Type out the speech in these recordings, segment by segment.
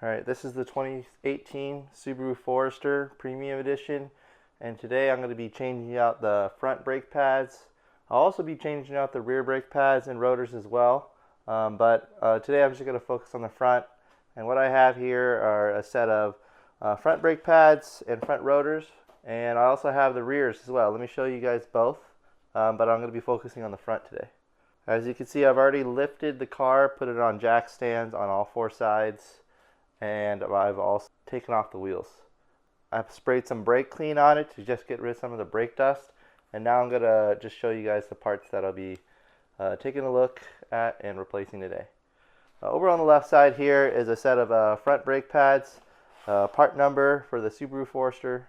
Alright, this is the 2018 Subaru Forester Premium Edition, and today I'm going to be changing out the front brake pads. I'll also be changing out the rear brake pads and rotors as well, but today I'm just going to focus on the front. And what I have here are a set of front brake pads and front rotors, and I also have the rears as well. Let me show you guys both, but I'm going to be focusing on the front today. As you can see, I've already lifted the car, put it on jack stands on all four sides, and I've also taken off the wheels. I've sprayed some brake clean on it to just get rid of some of the brake dust, and now I'm going to just show you guys the parts that I'll be taking a look at and replacing today. Over on the left side here is a set of front brake pads. Part number for the Subaru Forester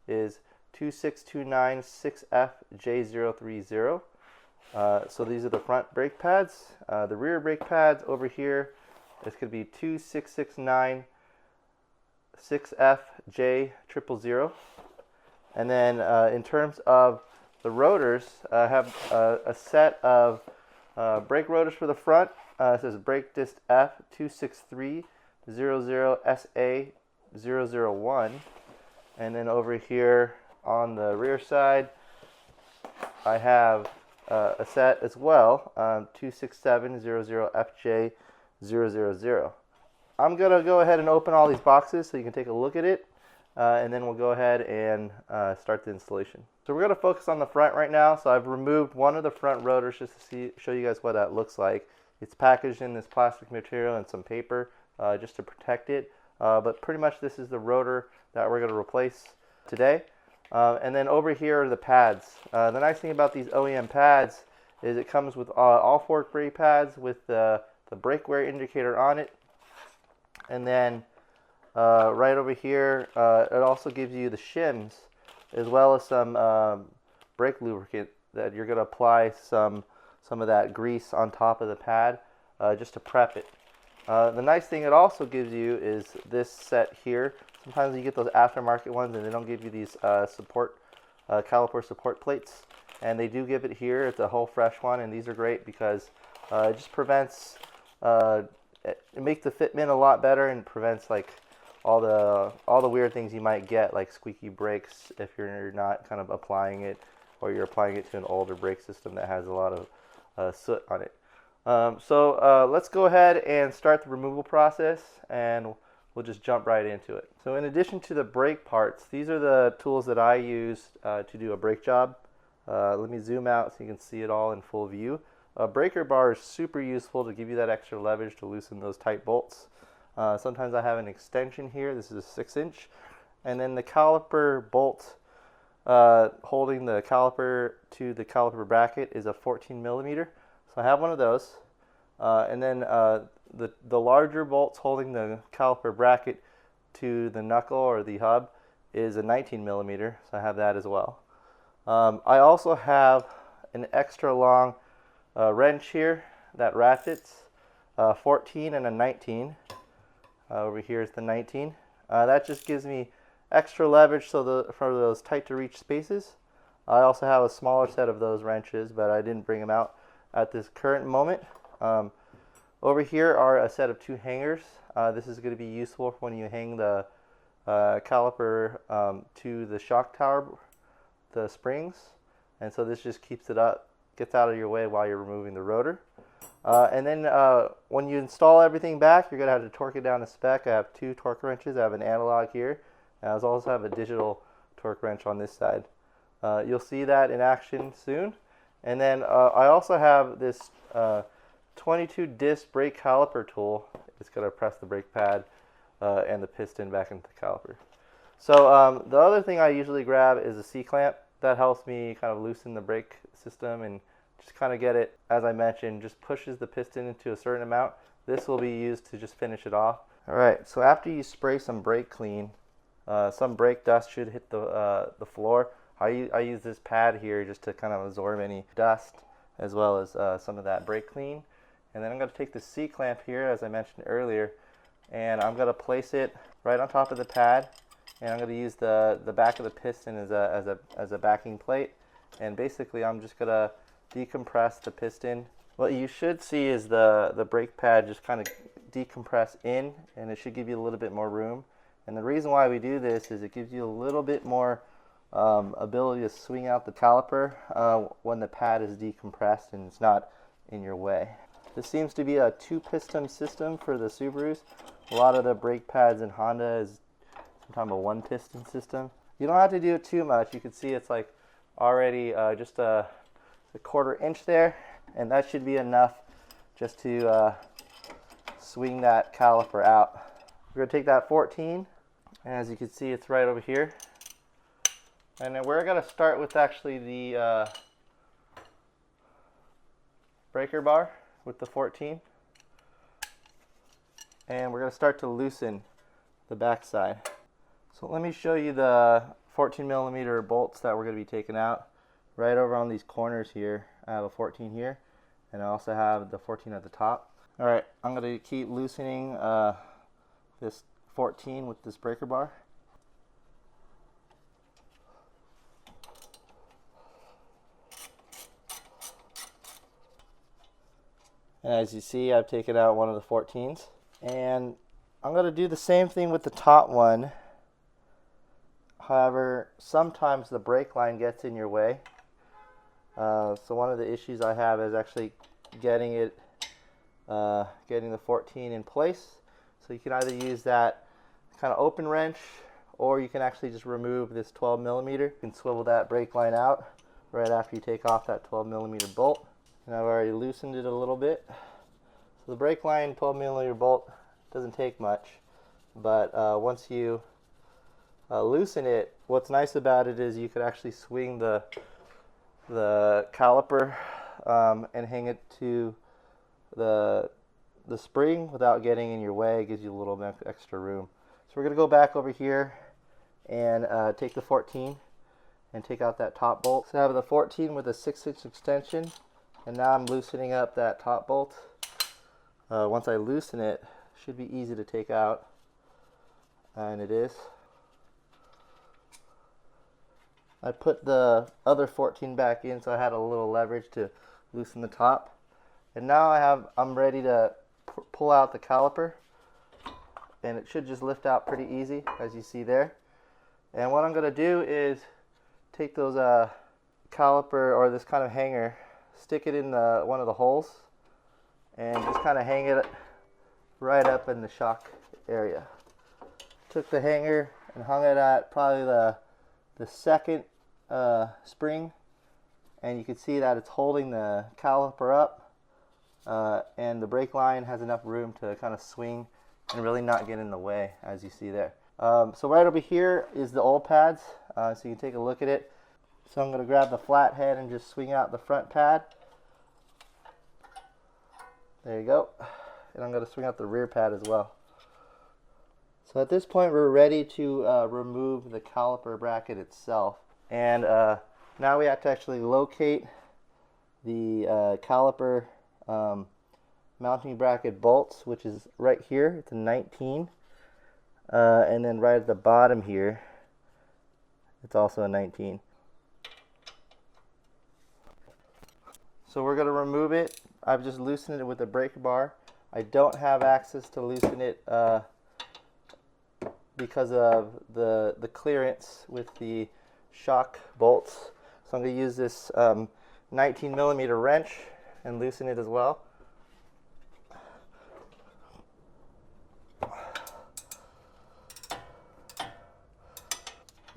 is 26296FJ030. So these are the front brake pads. The rear brake pads over here, it's going to be 26696FJ000. And then in terms of the rotors, I have a set of brake rotors for the front. It says brake disc F26300SA001. And then over here on the rear side, I have a set as well, 26700FJ000. I'm going to go ahead and open all these boxes so you can take a look at it, and then we'll go ahead and start the installation. So we're going to focus on the front right now. So I've removed one of the front rotors just to show you guys what that looks like. It's packaged in this plastic material and some paper just to protect it, but pretty much this is the rotor that we're going to replace today. And then over here are the pads. The nice thing about these OEM pads is it comes with all four brake pads with the brake wear indicator on it. And then right over here, it also gives you the shims as well as some brake lubricant that you're going to apply some of that grease on top of the pad just to prep it. The nice thing it also gives you is this set here. Sometimes you get those aftermarket ones and they don't give you these caliper support plates, and they do give it here. It's a whole fresh one, and these are great because it just prevents it makes the fitment a lot better and prevents like all the weird things you might get, like squeaky brakes if you're not kind of applying it, or you're applying it to an older brake system that has a lot of soot on it. So let's go ahead and start the removal process, and we'll just jump right into it. So in addition to the brake parts, these are the tools that I use to do a brake job. Let me zoom out so you can see it all in full view. A breaker bar is super useful to give you that extra leverage to loosen those tight bolts. Sometimes I have an extension here. This is a 6-inch. And then the caliper bolt holding the caliper to the caliper bracket is a 14 millimeter. So I have one of those. And then the larger bolts holding the caliper bracket to the knuckle or the hub is a 19 millimeter. So I have that as well. I also have an extra long wrench here that ratchets, 14 and a 19. Over here is the 19. That just gives me extra leverage for those tight to reach spaces. I also have a smaller set of those wrenches, but I didn't bring them out at this current moment. Over here are a set of 2 hangers. This is going to be useful when you hang the caliper to the shock tower, the springs, and so this just keeps it up, gets out of your way while you're removing the rotor. And then when you install everything back, you're going to have to torque it down to spec. I have 2 torque wrenches. I have an analog here, and I also have a digital torque wrench on this side. You'll see that in action soon. And then I also have this 22 disc brake caliper tool. It's going to press the brake pad and the piston back into the caliper. So the other thing I usually grab is a C-clamp. That helps me kind of loosen the brake system and just kind of get it, as I mentioned, just pushes the piston into a certain amount. This will be used to just finish it off. Alright, so after you spray some brake clean, some brake dust should hit the floor. I use this pad here just to kind of absorb any dust as well as some of that brake clean. And then I'm going to take the C-clamp here, as I mentioned earlier, and I'm going to place it right on top of the pad, and I'm going to use the back of the piston as a backing plate. And basically I'm just going to decompress the piston. What you should see is the brake pad just kind of decompress in, and it should give you a little bit more room. And the reason why we do this is it gives you a little bit more ability to swing out the caliper when the pad is decompressed and it's not in your way. This seems to be a 2-piston system for the Subarus. A lot of the brake pads in Honda is sometimes a 1-piston system. You don't have to do it too much. You can see it's like already just a 1/4 inch there, and that should be enough just to swing that caliper out. We're going to take that 14, and as you can see, it's right over here. And then we're going to start with actually the breaker bar with the 14. And we're going to start to loosen the back side. So let me show you the 14mm bolts that we're going to be taking out. Right over on these corners here, I have a 14 here, and I also have the 14 at the top. Alright, I'm going to keep loosening this 14 with this breaker bar. And as you see, I've taken out one of the 14s. And I'm going to do the same thing with the top one. However, sometimes the brake line gets in your way. So one of the issues I have is actually getting the 14 in place. So you can either use that kind of open wrench, or you can actually just remove this 12mm. You can swivel that brake line out right after you take off that 12mm bolt. And I've already loosened it a little bit. So the brake line 12mm bolt doesn't take much, but once you loosen it, what's nice about it is you could actually swing the caliper and hang it to the spring without getting in your way. It gives you a little bit extra room. So we're going to go back over here and take the 14 and take out that top bolt. So I have the 14 with a 6-inch extension, and now I'm loosening up that top bolt. Once I loosen it, it should be easy to take out, and it is. I put the other 14 back in, so I had a little leverage to loosen the top. And now I'm ready to pull out the caliper, and it should just lift out pretty easy, as you see there. And what I'm going to do is take those caliper, or this kind of hanger, stick it in one of the holes, and just kind of hang it right up in the shock area. Took the hanger and hung it at probably the second spring, and you can see that it's holding the caliper up, and the brake line has enough room to kind of swing and really not get in the way, as you see there. So right over here is the old pads, so you can take a look at it. So I'm going to grab the flat head and just swing out the front pad. There you go. And I'm going to swing out the rear pad as well. So at this point we're ready to remove the caliper bracket itself. And now we have to actually locate the caliper mounting bracket bolts, which is right here. It's a 19. And then right at the bottom here, it's also a 19. So we're going to remove it. I've just loosened it with a breaker bar. I don't have access to loosen it because of the clearance with the shock bolts. So I'm going to use this 19mm wrench and loosen it as well.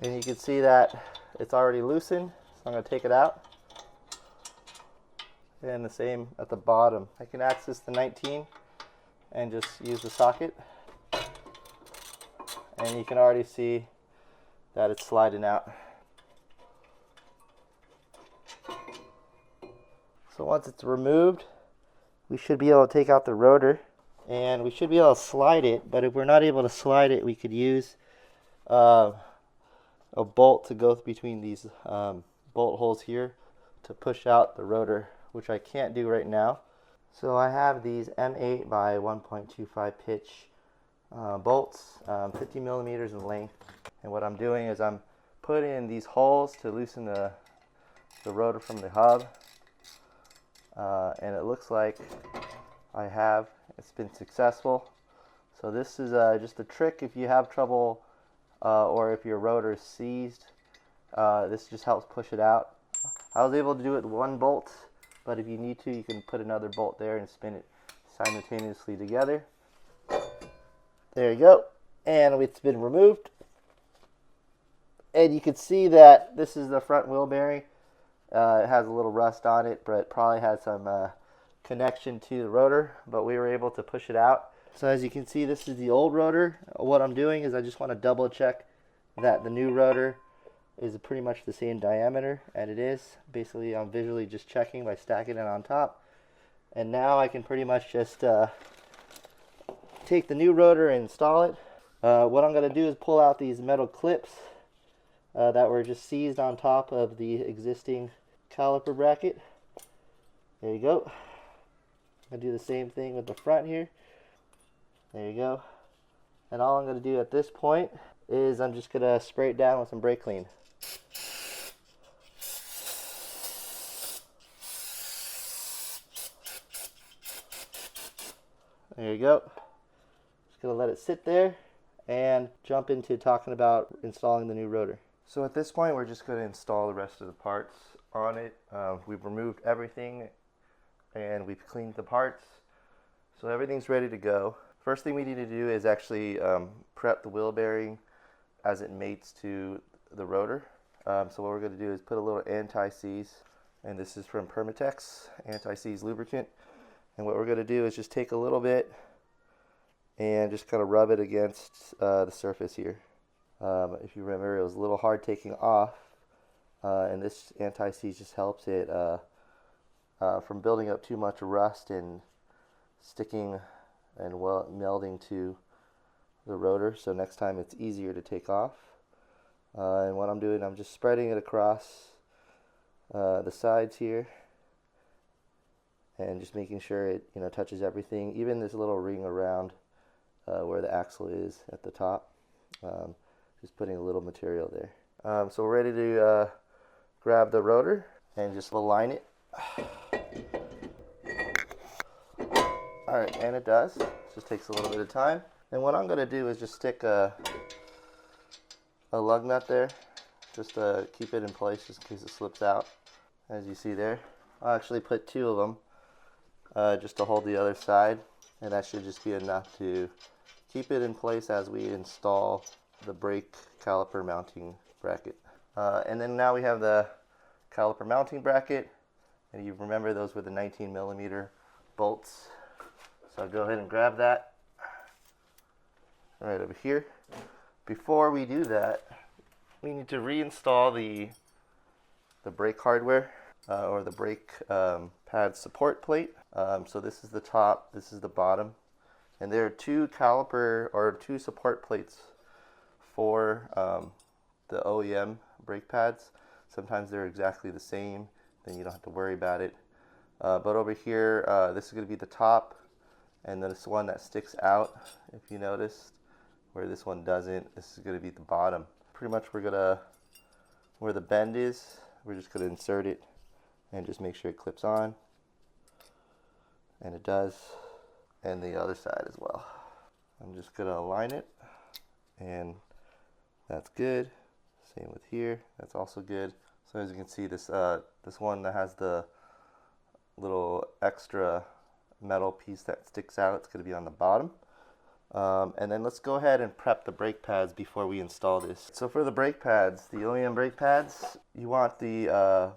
And you can see that it's already loosened, so I'm going to take it out. And the same at the bottom. I can access the 19 and just use the socket. And you can already see that it's sliding out. So once it's removed, we should be able to take out the rotor, and we should be able to slide it. But if we're not able to slide it, we could use a bolt to go between these bolt holes here to push out the rotor, which I can't do right now. So I have these M8 by 1.25 pitch bolts, 50mm in length. And what I'm doing is I'm putting in these holes to loosen the rotor from the hub. And it looks like I have It's been successful. So this is just a trick if you have trouble or if your rotor is seized. This just helps push it out. I was able to do it with one bolt, but if you need to, you can put another bolt there and spin it simultaneously together. There you go. And it's been removed. And you can see that this is the front wheel bearing. It has a little rust on it, but it probably had some connection to the rotor, but we were able to push it out. So as you can see, this is the old rotor. What I'm doing is I just want to double check that the new rotor is pretty much the same diameter, and it is. Basically, I'm visually just checking by stacking it on top. And now I can pretty much just take the new rotor and install it. What I'm going to do is pull out these metal clips that were just seized on top of the existing caliper bracket. There you go. I'm going to do the same thing with the front here. There you go. And all I'm going to do at this point is I'm just going to spray it down with some brake clean. There you go. Just going to let it sit there and jump into talking about installing the new rotor. So at this point, we're just going to install the rest of the parts on it. We've removed everything and we've cleaned the parts. So everything's ready to go. First thing we need to do is actually prep the wheel bearing as it mates to the rotor. So what we're going to do is put a little anti-seize, and this is from Permatex anti-seize lubricant. And what we're going to do is just take a little bit and just kind of rub it against the surface here. If you remember, it was a little hard taking off, and this anti-seize just helps it from building up too much rust and sticking and melding to the rotor, so next time it's easier to take off. And what I'm doing, I'm just spreading it across the sides here and just making sure it touches everything, even this little ring around where the axle is at the top. Just putting a little material there. So we're ready to grab the rotor and just align it. Alright, and it does. It just takes a little bit of time. And what I'm going to do is just stick a lug nut there, just to keep it in place just in case it slips out. As you see there, I'll actually put two of them just to hold the other side, and that should just be enough to keep it in place as we install the brake caliper mounting bracket. And then now we have the caliper mounting bracket, and you remember those were the 19mm bolts. So I'll go ahead and grab that right over here. Before we do that, we need to reinstall the brake hardware or the brake pad support plate. So this is the top, this is the bottom, and there are two caliper or two support plates for the OEM brake pads. Sometimes they're exactly the same, then you don't have to worry about it. But over here, this is going to be the top, and then this one that sticks out, if you noticed, where this one doesn't, this is going to be the bottom. Pretty much we're going to, where the bend is, we're just going to insert it and just make sure it clips on. And it does. And the other side as well. I'm just going to align it, and that's good. Same with here, that's also good. So as you can see, this one that has the little extra metal piece that sticks out, it's going to be on the bottom. And then let's go ahead and prep the brake pads before we install this. So for the brake pads, the OEM brake pads, you want the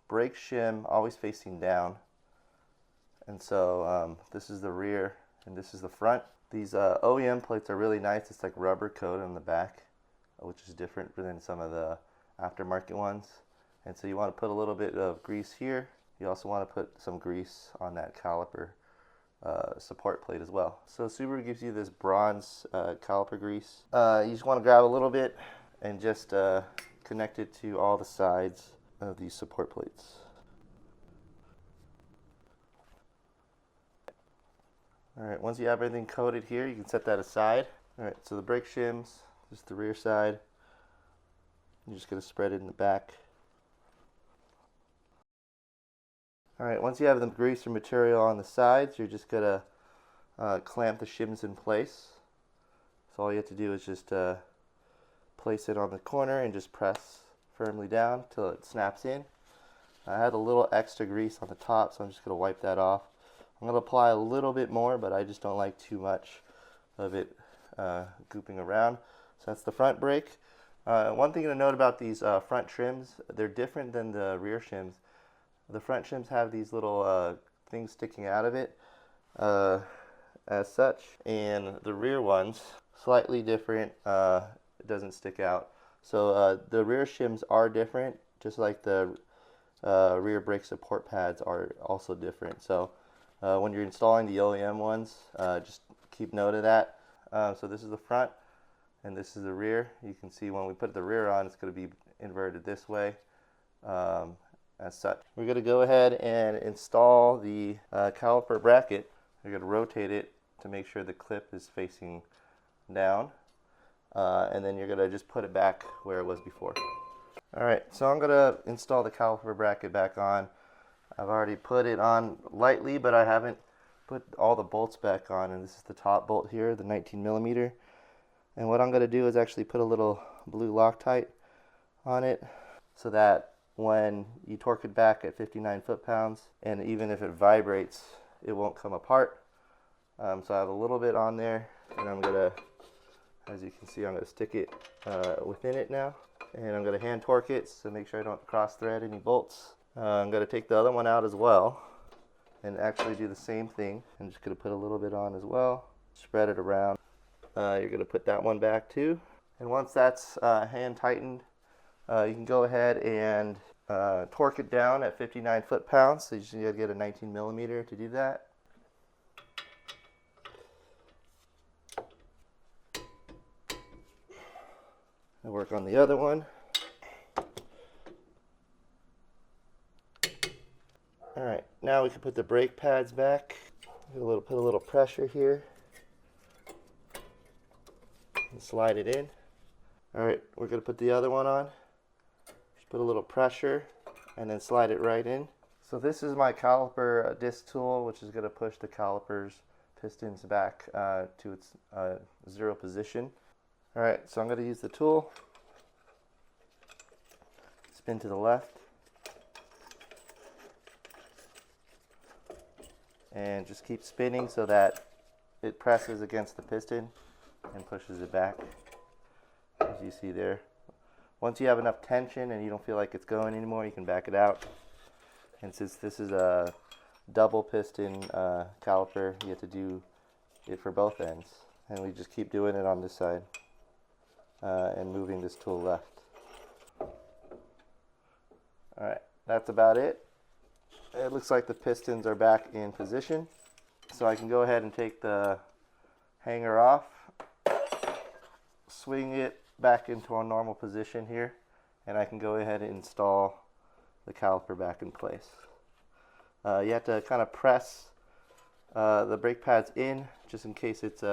brake shim always facing down. And so this is the rear and this is the front. These OEM plates are really nice. It's like rubber coat on the back, which is different than some of the aftermarket ones. And so you want to put a little bit of grease here. You also want to put some grease on that caliper support plate as well. So Subaru gives you this bronze caliper grease. You just want to grab a little bit and just connect it to all the sides of these support plates. Alright, once you have everything coated here, you can set that aside. Alright, so the brake shims, just the rear side. You're just going to spread it in the back. Alright, once you have the grease or material on the sides, you're just going to clamp the shims in place. So all you have to do is just place it on the corner and just press firmly down till it snaps in. I had a little extra grease on the top, so I'm just going to wipe that off. I'm going to apply a little bit more, but I just don't like too much of it gooping around. So that's the front brake. One thing to note about these front trims, they're different than the rear shims. The front shims have these little things sticking out of it as such, and the rear ones, slightly different, it doesn't stick out. So the rear shims are different, just like the rear brake support pads are also different. So when you're installing the OEM ones, just keep note of that. So this is the front and this is the rear. You can see when we put the rear on, it's going to be inverted this way as such. We're going to go ahead and install the caliper bracket. We're going to rotate it to make sure the clip is facing down, and then you're going to just put it back where it was before. Alright, so I'm going to install the caliper bracket back on. I've already put it on lightly, but I haven't put all the bolts back on, and this is the top bolt here, the 19mm. And what I'm going to do is actually put a little blue Loctite on it so that when you torque it back at 59 foot-pounds, and even if it vibrates, it won't come apart. So I have a little bit on there, and I'm going to, as you can see, I'm going to stick it within it now. And I'm going to hand torque it to make sure I don't cross thread any bolts. I'm going to take the other one out as well and actually do the same thing. I'm just going to put a little bit on as well, spread it around. You're going to put that one back too. And once that's hand tightened, you can go ahead and torque it down at 59 foot-pounds. So you just need to get a 19mm to do that. I'll work on the other one. Alright, now we can put the brake pads back. Put a little pressure here. And slide it in. Alright, we're going to put the other one on. Just put a little pressure and then slide it right in. So this is my caliper disc tool, which is going to push the caliper's pistons back to its zero position. Alright, so I'm going to use the tool, spin to the left, and just keep spinning so that it presses against the piston and pushes it back, as you see there. Once you have enough tension and you don't feel like it's going anymore, you can back it out. And since this is a double piston caliper, you have to do it for both ends. And we just keep doing it on this side. And moving this tool left. Alright, that's about it. It looks like the pistons are back in position. So I can go ahead and take the hanger off, swing it back into a normal position here, and I can go ahead and install the caliper back in place. You have to kind of press the brake pads in just in case it's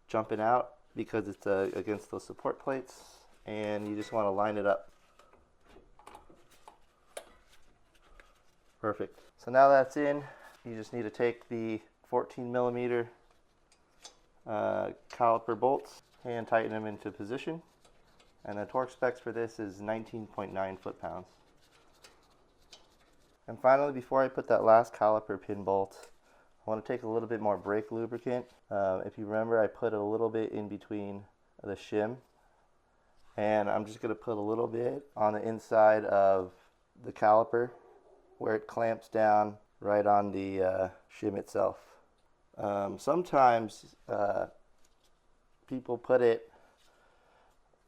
jumping out, because it's against those support plates, and you just want to line it up. Perfect. So now that's in, you just need to take the 14mm caliper bolts, hand tighten them into position, and the torque specs for this is 19.9 foot-pounds. And finally, before I put that last caliper pin bolt, I want to take a little bit more brake lubricant. If you remember, I put a little bit in between the shim, and I'm just going to put a little bit on the inside of the caliper where it clamps down right on the shim itself. Sometimes people put it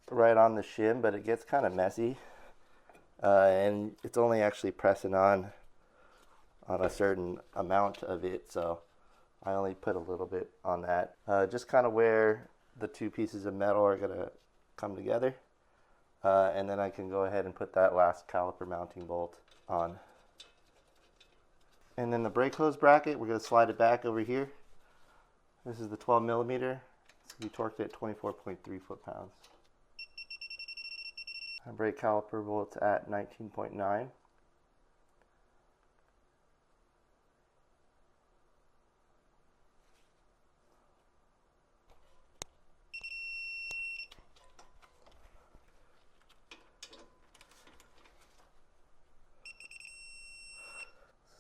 right on the shim, but it gets kind of messy, and it's only actually pressing on a certain amount of it, so I only put a little bit on that, just kind of where the two pieces of metal are going to come together, and then I can go ahead and put that last caliper mounting bolt on. And then the brake hose bracket, we're going to slide it back over here. This is the 12mm. It's going to be torqued at 24.3 foot-pounds. Our brake caliper bolt's at 19.9.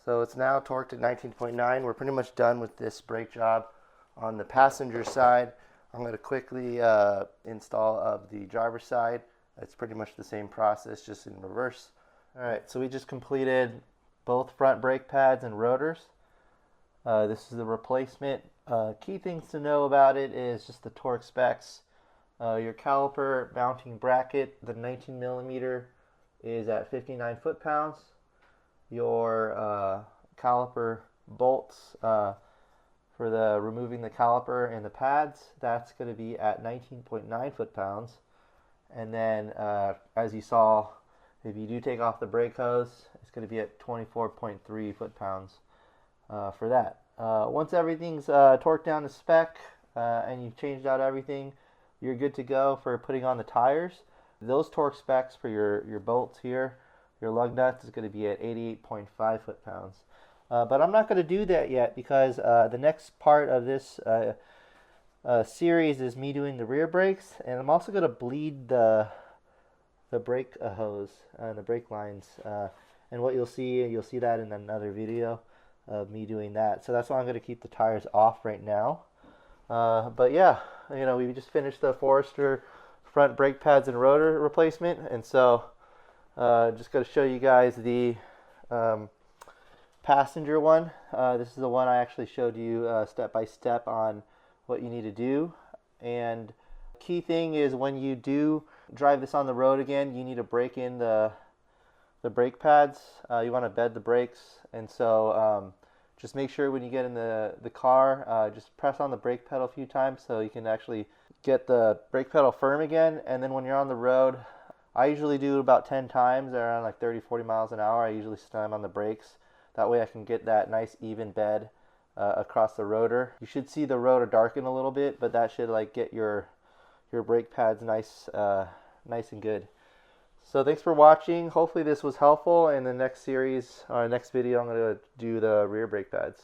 So it's now torqued at 19.9. We're pretty much done with this brake job on the passenger side. I'm going to quickly install of the driver's side. It's pretty much the same process, just in reverse. Alright, so we just completed both front brake pads and rotors. This is the replacement. Key things to know about it is just the torque specs. Your caliper mounting bracket, the 19 millimeter, is at 59 foot-pounds. Your caliper bolts for the removing the caliper and the pads, that's going to be at 19.9 foot-pounds. And then, as you saw, if you do take off the brake hose, it's going to be at 24.3 foot-pounds for that. Once everything's torqued down to spec and you've changed out everything, you're good to go for putting on the tires. Those torque specs for your bolts here, your lug nuts, is going to be at 88.5 foot-pounds. But I'm not going to do that yet because the next part of this series is me doing the rear brakes, and I'm also going to bleed the brake hose and the brake lines. And what you'll see that in another video of me doing that. So that's why I'm going to keep the tires off right now. But yeah, you know, we just finished the Forester front brake pads and rotor replacement, and so just going to show you guys the passenger one. This is the one I actually showed you step by step on what you need to do. And key thing is, when you do drive this on the road again, you need to break in the brake pads. You want to bed the brakes, and so just make sure when you get in the car, just press on the brake pedal a few times so you can actually get the brake pedal firm again. And then when you're on the road, I usually do about 10 times around like 30-40 miles an hour. I usually slam on the brakes. That way I can get that nice even bed across the rotor. You should see the rotor darken a little bit, but that should like get your brake pads nice and good. So thanks for watching. Hopefully this was helpful. In the next series, or next video, I'm going to do the rear brake pads.